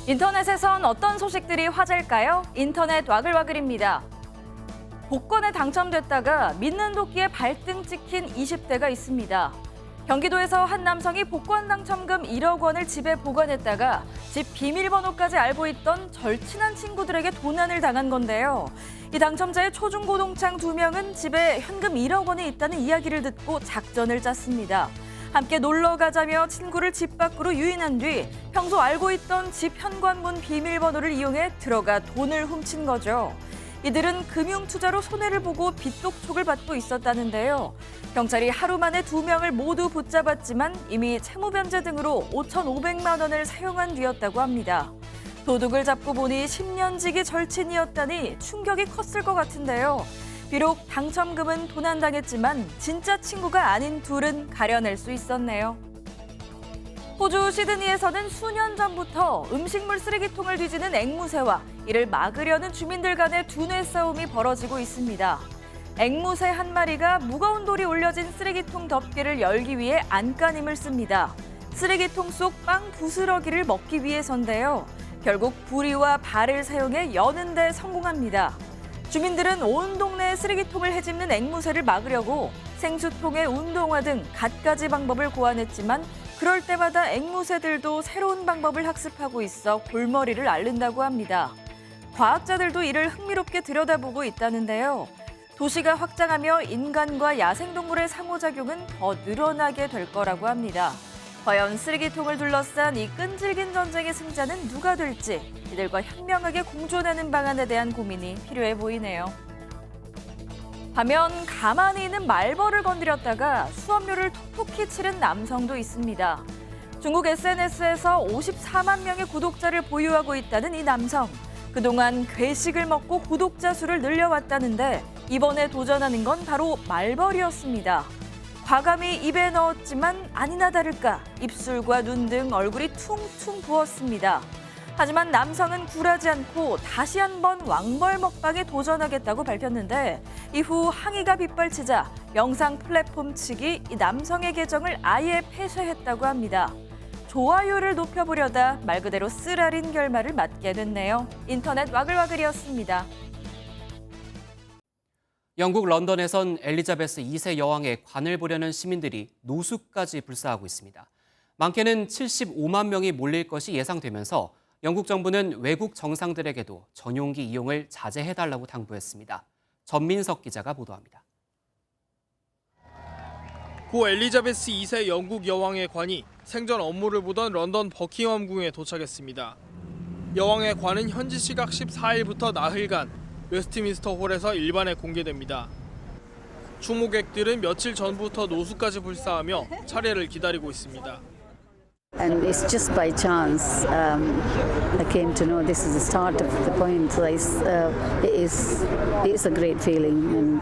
인터넷에선 어떤 소식들이 화제일까요? 인터넷 와글와글입니다. 복권에 당첨됐다가 믿는 도끼에 발등 찍힌 20대가 있습니다. 경기도에서 한 남성이 복권 당첨금 1억 원을 집에 보관했다가 집 비밀번호까지 알고 있던 절친한 친구들에게 도난을 당한 건데요. 이 당첨자의 초중고동창 2명은 집에 현금 1억 원이 있다는 이야기를 듣고 작전을 짰습니다. 함께 놀러 가자며 친구를 집 밖으로 유인한 뒤 평소 알고 있던 집 현관문 비밀번호를 이용해 들어가 돈을 훔친 거죠. 이들은 금융투자로 손해를 보고 빚독촉을 받고 있었다는데요. 경찰이 하루 만에 2명을 모두 붙잡았지만 이미 채무변제 등으로 5,500만 원을 사용한 뒤였다고 합니다. 도둑을 잡고 보니 10년지기 절친이었다니 충격이 컸을 것 같은데요. 비록 당첨금은 도난당했지만 진짜 친구가 아닌 둘은 가려낼 수 있었네요. 호주 시드니에서는 수년 전부터 음식물 쓰레기통을 뒤지는 앵무새와 이를 막으려는 주민들 간의 두뇌 싸움이 벌어지고 있습니다. 앵무새 한 마리가 무거운 돌이 올려진 쓰레기통 덮개를 열기 위해 안간힘을 씁니다. 쓰레기통 속 빵 부스러기를 먹기 위해서인데요. 결국 부리와 발을 사용해 여는 데 성공합니다. 주민들은 온 동네에 쓰레기통을 헤집는 앵무새를 막으려고 생수통의 운동화 등 갖가지 방법을 고안했지만 그럴 때마다 앵무새들도 새로운 방법을 학습하고 있어 골머리를 앓는다고 합니다. 과학자들도 이를 흥미롭게 들여다보고 있다는데요. 도시가 확장하며 인간과 야생동물의 상호작용은 더 늘어나게 될 거라고 합니다. 과연 쓰레기통을 둘러싼 이 끈질긴 전쟁의 승자는 누가 될지 이들과 현명하게 공존하는 방안에 대한 고민이 필요해 보이네요. 반면 가만히 있는 말벌을 건드렸다가 수업료를 톡톡히 치른 남성도 있습니다. 중국 SNS에서 54만 명의 구독자를 보유하고 있다는 이 남성. 그동안 괴식을 먹고 구독자 수를 늘려왔다는데 이번에 도전하는 건 바로 말벌이었습니다. 과감히 입에 넣었지만 아니나 다를까 입술과 눈 등 얼굴이 퉁퉁 부었습니다. 하지만 남성은 굴하지 않고 다시 한번 왕벌 먹방에 도전하겠다고 밝혔는데 이후 항의가 빗발치자 영상 플랫폼 측이 이 남성의 계정을 아예 폐쇄했다고 합니다. 좋아요를 높여보려다 말 그대로 쓰라린 결말을 맞게 됐네요. 인터넷 와글와글이었습니다. 영국 런던에선 엘리자베스 2세 여왕의 관을 보려는 시민들이 노숙까지 불사하고 있습니다. 많게는 75만 명이 몰릴 것이 예상되면서 영국 정부는 외국 정상들에게도 전용기 이용을 자제해달라고 당부했습니다. 전민석 기자가 보도합니다. 고 엘리자베스 2세 영국 여왕의 관이 생전 업무를 보던 런던 버킹엄궁에 도착했습니다. 여왕의 관은 현지 시각 14일부터 나흘간 웨스트민스터 홀에서 일반에 공개됩니다. 추모객들은 며칠 전부터 노숙까지 불사하며 차례를 기다리고 있습니다. And it's just by chance I came to know this is the start of the point. It's a great feeling, and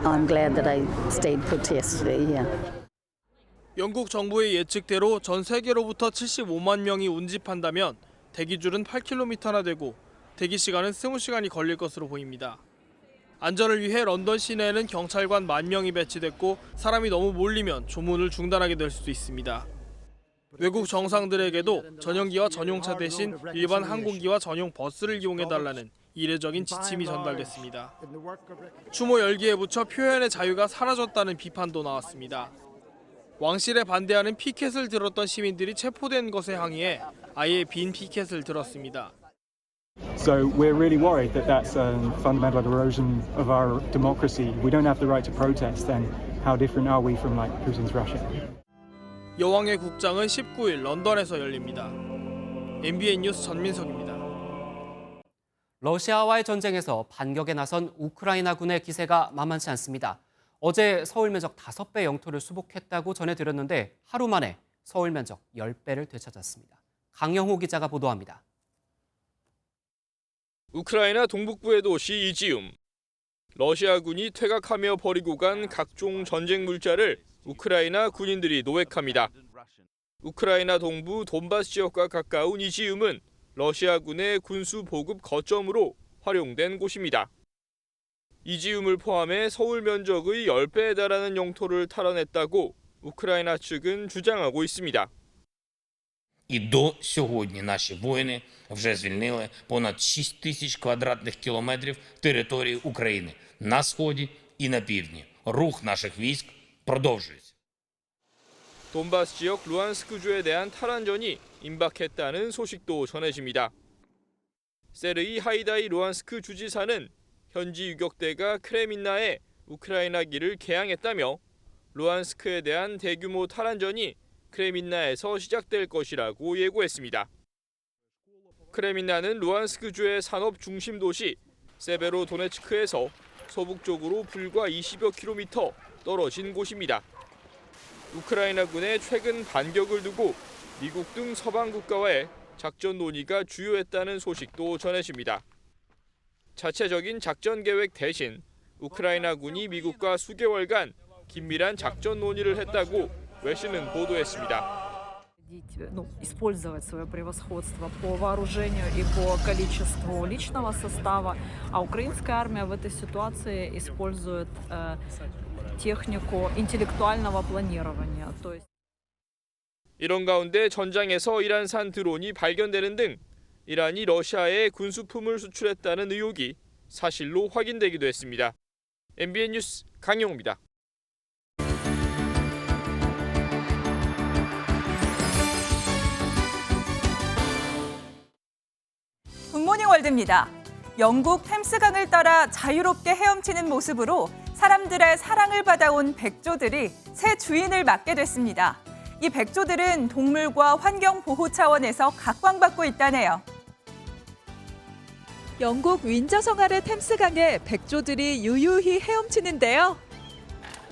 I'm glad that I stayed put yesterday here. 영국 정부의 예측대로 전 세계로부터 75만 명이 운집한다면 대기줄은 8km나 되고 대기 시간은 20시간이 걸릴 것으로 보입니다. 안전을 위해 런던 시내에는 경찰관 10,000명이 배치됐고 사람이 너무 몰리면 조문을 중단하게 될 수도 있습니다. 외국 정상들에게도 전용기와 전용차 대신 일반 항공기와 전용 버스를 이용해달라는 이례적인 지침이 전달됐습니다. 추모 열기에 붙여 표현의 자유가 사라졌다는 비판도 나왔습니다. 왕실에 반대하는 피켓을 들었던 시민들이 체포된 것에 항의해 아예 빈 피켓을 들었습니다. So we're really worried that that's a fundamental erosion of our democracy. We don't have the right to protest, then how different are we from like Putin's Russia? 여왕의 국장은 19일 런던에서 열립니다. MBN 뉴스 전민석입니다. 러시아와의 전쟁에서 반격에 나선 우크라이나 군의 기세가 만만치 않습니다. 어제 서울 면적 5배 영토를 수복했다고 전해드렸는데 하루 만에 서울 면적 10배를 되찾았습니다. 강영호 기자가 보도합니다. 우크라이나 동북부의 도시 이지움. 러시아군이 퇴각하며 버리고 간 각종 전쟁 물자를 우크라이나 군인들이 노획합니다. 우크라이나 동부 돈바스 지역과 가까운 이지움은 러시아군의 군수 보급 거점으로 활용된 곳입니다. 이지움을 포함해 서울 면적의 10배에 달하는 영토를 탈환했다고 우크라이나 측은 주장하고 있습니다. І до сьогодні наші воїни вже звільнили понад 6 тисяч квадратних кілометрів території України на сході і на півдні. Рух наших військ продовжується. 돈바스 지역 루안스크주에 대한 탈환전이 임박했다는 소식도 전해집니다. 세르이 하이다이 루안스크 주지사는 현지 유격대가 크레민나에 우크라이나기를 개항했다며 루안스크에 대한 대규모 탈환전이 크레민나에서 시작될 것이라고 예고했습니다. 크레민나는 루안스크주의 산업 중심 도시 세베로도네츠크에서 서북쪽으로 불과 20여 킬로미터 떨어진 곳입니다. 우크라이나군의 최근 반격을 두고 미국 등 서방 국가와의 작전 논의가 주요했다는 소식도 전해집니다. 자체적인 작전 계획 대신 우크라이나군이 미국과 수개월간 긴밀한 작전 논의를 했다고 외신은 보도했습니다. использовать свое превосходство по вооружению и по количеству личного состава, а украинская армия в этой ситуации использует технику интеллектуального планирования. То есть 이런 가운데 전장에서 이란산 드론이 발견되는 등 이란이 러시아에 군수품을 수출했다는 의혹이 사실로 확인되기도 했습니다. MBN 뉴스 강영우입니다. 굿모닝 월드입니다. 영국 템스강을 따라 자유롭게 헤엄치는 모습으로 사람들의 사랑을 받아온 백조들이 새 주인을 맡게 됐습니다. 이 백조들은 동물과 환경 보호 차원에서 각광받고 있다네요. 영국 윈저성 아래 템스강에 백조들이 유유히 헤엄치는데요.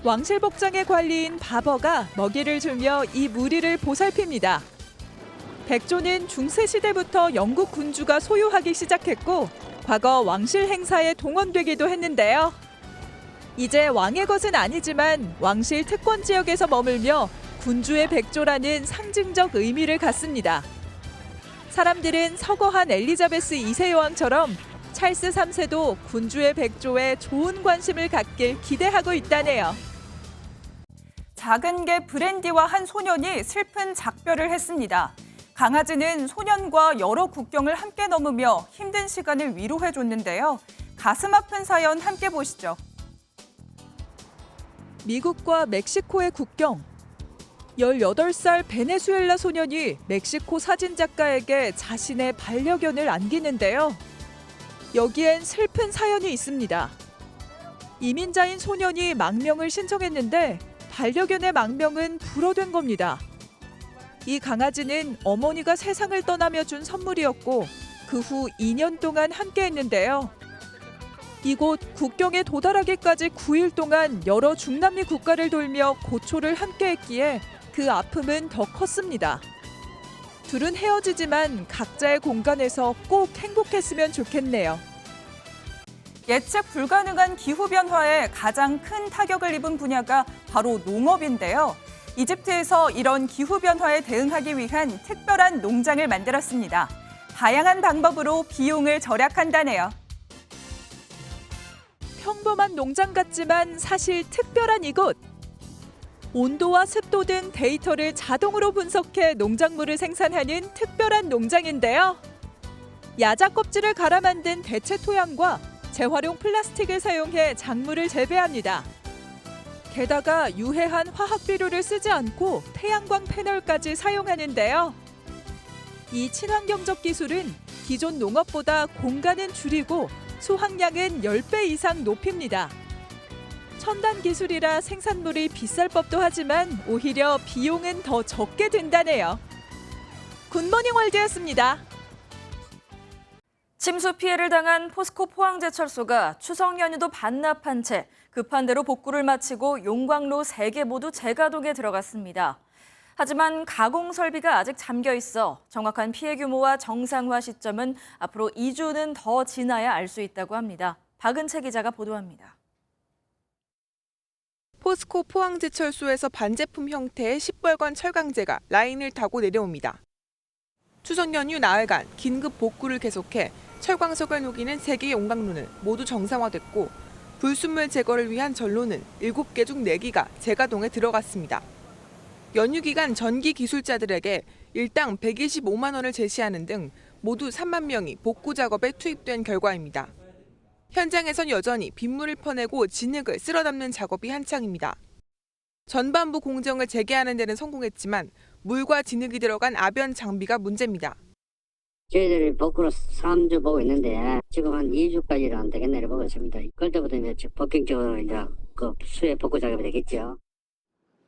왕실 복장의 관리인 바버가 먹이를 주며 이 무리를 보살핍니다. 백조는 중세 시대부터 영국 군주가 소유하기 시작했고 과거 왕실 행사에 동원되기도 했는데요. 이제 왕의 것은 아니지만 왕실 특권 지역에서 머물며 군주의 백조라는 상징적 의미를 갖습니다. 사람들은 서거한 엘리자베스 2세 여왕처럼 찰스 3세도 군주의 백조에 좋은 관심을 갖길 기대하고 있다네요. 작은 개 브랜디와 한 소년이 슬픈 작별을 했습니다. 강아지는 소년과 여러 국경을 함께 넘으며 힘든 시간을 위로해줬는데요. 가슴 아픈 사연 함께 보시죠. 미국과 멕시코의 국경. 18살 베네수엘라 소년이 멕시코 사진작가에게 자신의 반려견을 안기는데요. 여기엔 슬픈 사연이 있습니다. 이민자인 소년이 망명을 신청했는데 반려견의 망명은 불어된 겁니다. 이 강아지는 어머니가 세상을 떠나며 준 선물이었고 그 후 2년 동안 함께했는데요. 이곳 국경에 도달하기까지 9일 동안 여러 중남미 국가를 돌며 고초를 함께했기에 그 아픔은 더 컸습니다. 둘은 헤어지지만 각자의 공간에서 꼭 행복했으면 좋겠네요. 예측 불가능한 기후변화에 가장 큰 타격을 입은 분야가 바로 농업인데요. 이집트에서 이런 기후변화에 대응하기 위한 특별한 농장을 만들었습니다. 다양한 방법으로 비용을 절약한다네요. 평범한 농장 같지만 사실 특별한 이곳. 온도와 습도 등 데이터를 자동으로 분석해 농작물을 생산하는 특별한 농장인데요. 야자 껍질을 갈아 만든 대체 토양과 재활용 플라스틱을 사용해 작물을 재배합니다. 게다가 유해한 화학 비료를 쓰지 않고 태양광 패널까지 사용하는데요. 이 친환경적 기술은 기존 농업보다 공간은 줄이고 수확량은 10배 이상 높입니다. 첨단 기술이라 생산물이 비쌀 법도 하지만 오히려 비용은 더 적게 든다네요. 굿모닝 월드였습니다. 침수 피해를 당한 포스코 포항제철소가 추석 연휴도 반납한 채 급한 대로 복구를 마치고 용광로 3개 모두 재가동에 들어갔습니다. 하지만 가공 설비가 아직 잠겨 있어 정확한 피해 규모와 정상화 시점은 앞으로 2주는 더 지나야 알 수 있다고 합니다. 박은채 기자가 보도합니다. 포스코 포항제철소에서 반제품 형태의 시뻘건 철강제가 라인을 타고 내려옵니다. 추석 연휴 나흘간 긴급 복구를 계속해 철광석을 녹이는 3개의 용광로는 모두 정상화됐고 불순물 제거를 위한 전로는 7개 중 4기가 재가동에 들어갔습니다. 연휴 기간 전기 기술자들에게 일당 125만 원을 제시하는 등 모두 3만 명이 복구 작업에 투입된 결과입니다. 현장에선 여전히 빗물을 퍼내고 진흙을 쓸어 담는 작업이 한창입니다. 전반부 공정을 재개하는 데는 성공했지만 물과 진흙이 들어간 아변 장비가 문제입니다. 저희들이 복구로 3주 보고 있는데 지금 한 2주까지는 안 되겠네를 보고 있습니다. 그때부터 이제 본격적으로 이제 그 수해 복구 작업이 되겠죠.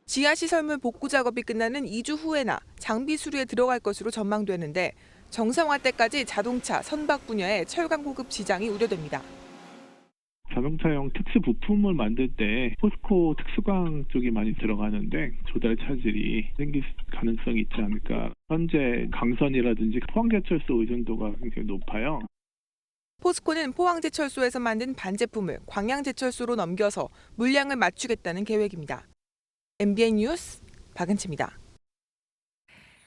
지하시설물 복구 작업이 끝나는 2주 후에나 장비 수리에 들어갈 것으로 전망되는데 정상화 때까지 자동차, 선박 분야의 철강 공급 지장이 우려됩니다. 자동차용 특수 부품을 만들 때 포스코 특수광 쪽이 많이 들어가는데 조달 차질이 생길 가능성이 있지 않을까. 현재 강선이라든지 포항제철소 의존도가 굉장히 높아요. 포스코는 포항제철소에서 만든 반제품을 광양제철소로 넘겨서 물량을 맞추겠다는 계획입니다. MBN 뉴스 박은채입니다.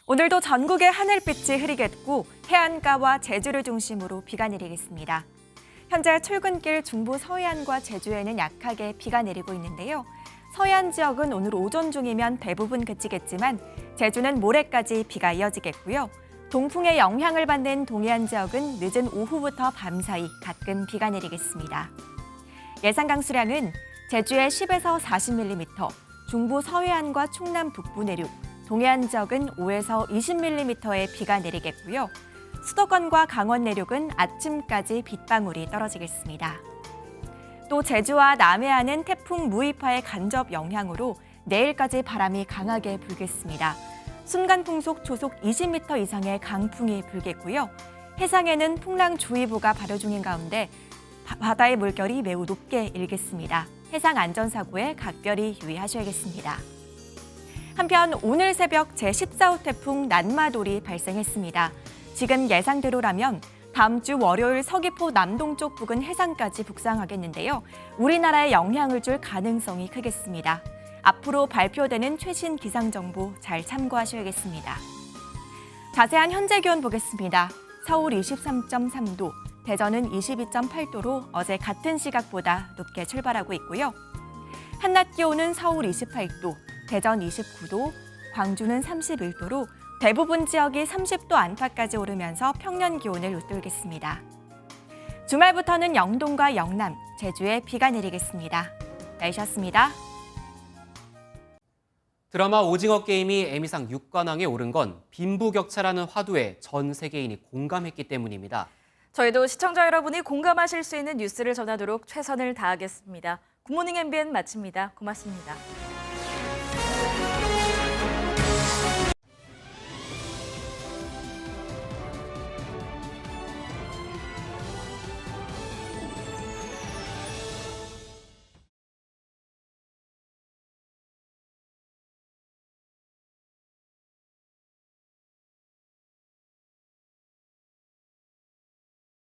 오늘도 전국의 하늘빛이 흐리겠고 해안가와 제주를 중심으로 비가 내리겠습니다. 현재 출근길 중부 서해안과 제주에는 약하게 비가 내리고 있는데요. 서해안 지역은 오늘 오전 중이면 대부분 그치겠지만 제주는 모레까지 비가 이어지겠고요. 동풍의 영향을 받는 동해안 지역은 늦은 오후부터 밤사이 가끔 비가 내리겠습니다. 예상 강수량은 제주에 10에서 40mm, 중부 서해안과 충남 북부 내륙, 동해안 지역은 5에서 20mm의 비가 내리겠고요. 수도권과 강원 내륙은 아침까지 빗방울이 떨어지겠습니다. 또 제주와 남해안은 태풍 무이파의 간접 영향으로 내일까지 바람이 강하게 불겠습니다. 순간 풍속 초속 20m 이상의 강풍이 불겠고요. 해상에는 풍랑주의보가 발효 중인 가운데 바다의 물결이 매우 높게 일겠습니다. 해상 안전사고에 각별히 유의하셔야겠습니다. 한편 오늘 새벽 제14호 태풍 난마돌이 발생했습니다. 지금 예상대로라면 다음 주 월요일 서귀포 남동쪽 부근 해상까지 북상하겠는데요. 우리나라에 영향을 줄 가능성이 크겠습니다. 앞으로 발표되는 최신 기상정보 잘 참고하셔야겠습니다. 자세한 현재 기온 보겠습니다. 서울 23.3도, 대전은 22.8도로 어제 같은 시각보다 높게 출발하고 있고요. 한낮 기온은 서울 28도, 대전 29도, 광주는 31도로 대부분 지역이 30도 안팎까지 오르면서 평년 기온을 웃돌겠습니다. 주말부터는 영동과 영남, 제주에 비가 내리겠습니다. 날씨였습니다. 드라마 오징어 게임이 에미상 6관왕에 오른 건 빈부격차라는 화두에 전 세계인이 공감했기 때문입니다. 저희도 시청자 여러분이 공감하실 수 있는 뉴스를 전하도록 최선을 다하겠습니다. 굿모닝 MBN 마칩니다. 고맙습니다.